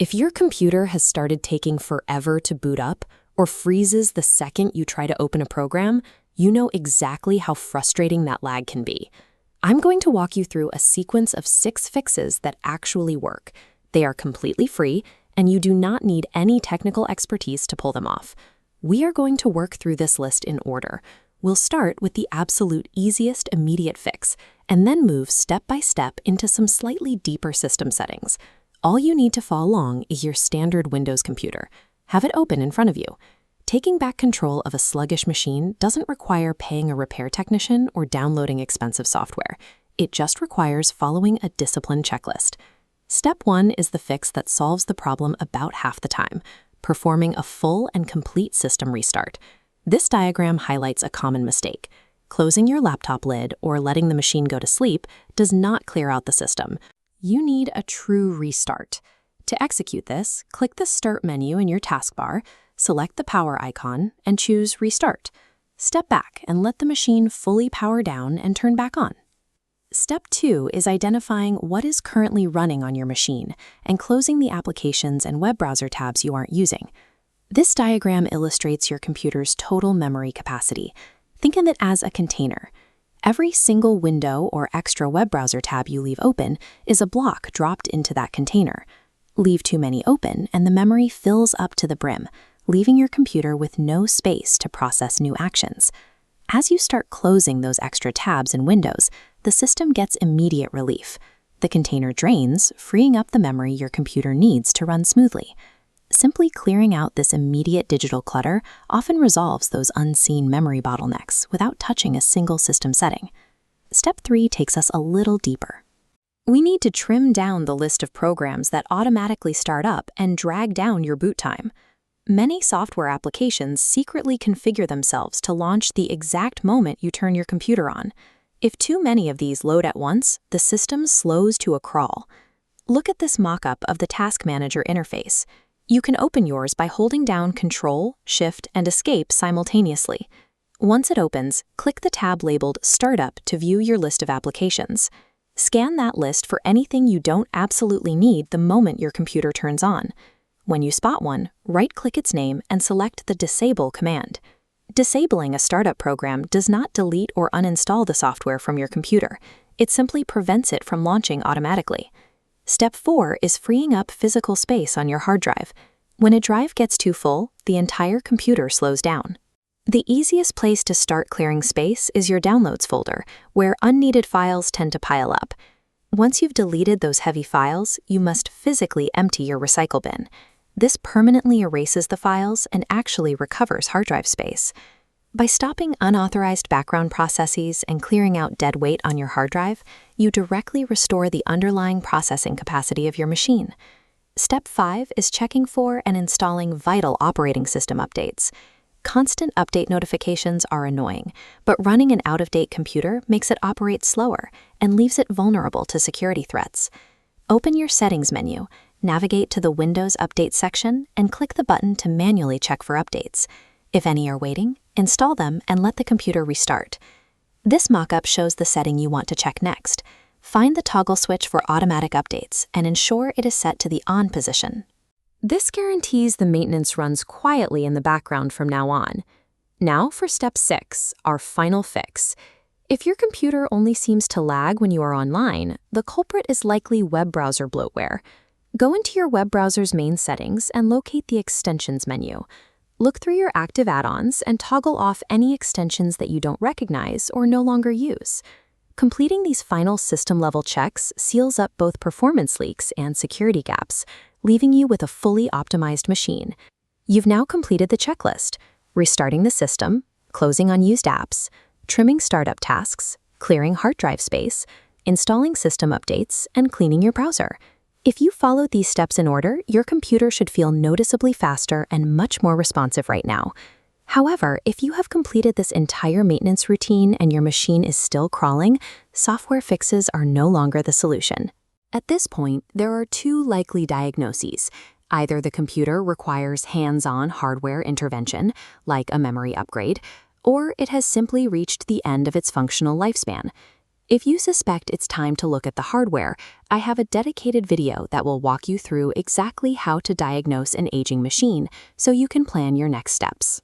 If your computer has started taking forever to boot up or freezes the second you try to open a program, you know exactly how frustrating that lag can be. I'm going to walk you through a sequence of 6 fixes that actually work. They are completely free, and you do not need any technical expertise to pull them off. We are going to work through this list in order. We'll start with the absolute easiest immediate fix, and then move step by step into some slightly deeper system settings. All you need to follow along is your standard Windows computer. Have it open in front of you. Taking back control of a sluggish machine doesn't require paying a repair technician or downloading expensive software. It just requires following a disciplined checklist. Step 1 is the fix that solves the problem about half the time, performing a full and complete system restart. This diagram highlights a common mistake. Closing your laptop lid or letting the machine go to sleep does not clear out the system. You need a true restart. To execute this, click the Start menu in your taskbar, select the power icon, and choose Restart. Step back and let the machine fully power down and turn back on. Step 2 is identifying what is currently running on your machine and closing the applications and web browser tabs you aren't using. This diagram illustrates your computer's total memory capacity. Think of it as a container. Every single window or extra web browser tab you leave open is a block dropped into that container. Leave too many open and the memory fills up to the brim, leaving your computer with no space to process new actions. As you start closing those extra tabs and windows, the system gets immediate relief. The container drains, freeing up the memory your computer needs to run smoothly. Simply clearing out this immediate digital clutter often resolves those unseen memory bottlenecks without touching a single system setting. Step 3 takes us a little deeper. We need to trim down the list of programs that automatically start up and drag down your boot time. Many software applications secretly configure themselves to launch the exact moment you turn your computer on. If too many of these load at once, the system slows to a crawl. Look at this mock-up of the Task Manager interface. You can open yours by holding down Control, Shift, and Escape simultaneously. Once it opens, click the tab labeled Startup to view your list of applications. Scan that list for anything you don't absolutely need the moment your computer turns on. When you spot one, right-click its name and select the Disable command. Disabling a startup program does not delete or uninstall the software from your computer. It simply prevents it from launching automatically. Step 4 is freeing up physical space on your hard drive. When a drive gets too full, the entire computer slows down. The easiest place to start clearing space is your Downloads folder, where unneeded files tend to pile up. Once you've deleted those heavy files, you must physically empty your recycle bin. This permanently erases the files and actually recovers hard drive space. By stopping unauthorized background processes and clearing out dead weight on your hard drive, you directly restore the underlying processing capacity of your machine. Step 5 is checking for and installing vital operating system updates. Constant update notifications are annoying, but running an out-of-date computer makes it operate slower and leaves it vulnerable to security threats. Open your Settings menu, navigate to the Windows Update section, and click the button to manually check for updates. If any are waiting, install them and let the computer restart. This mockup shows the setting you want to check next. Find the toggle switch for automatic updates and ensure it is set to the On position. This guarantees the maintenance runs quietly in the background from now on. Now for Step 6, our final fix. If your computer only seems to lag when you are online, the culprit is likely web browser bloatware. Go into your web browser's main settings and locate the Extensions menu. Look through your active add-ons and toggle off any extensions that you don't recognize or no longer use. Completing these final system-level checks seals up both performance leaks and security gaps, leaving you with a fully optimized machine. You've now completed the checklist: restarting the system, closing unused apps, trimming startup tasks, clearing hard drive space, installing system updates, and cleaning your browser. If you followed these steps in order, your computer should feel noticeably faster and much more responsive right now. However, if you have completed this entire maintenance routine and your machine is still crawling, software fixes are no longer the solution. At this point, there are 2 likely diagnoses. Either the computer requires hands-on hardware intervention, like a memory upgrade, or it has simply reached the end of its functional lifespan. If you suspect it's time to look at the hardware, I have a dedicated video that will walk you through exactly how to diagnose an aging machine so you can plan your next steps.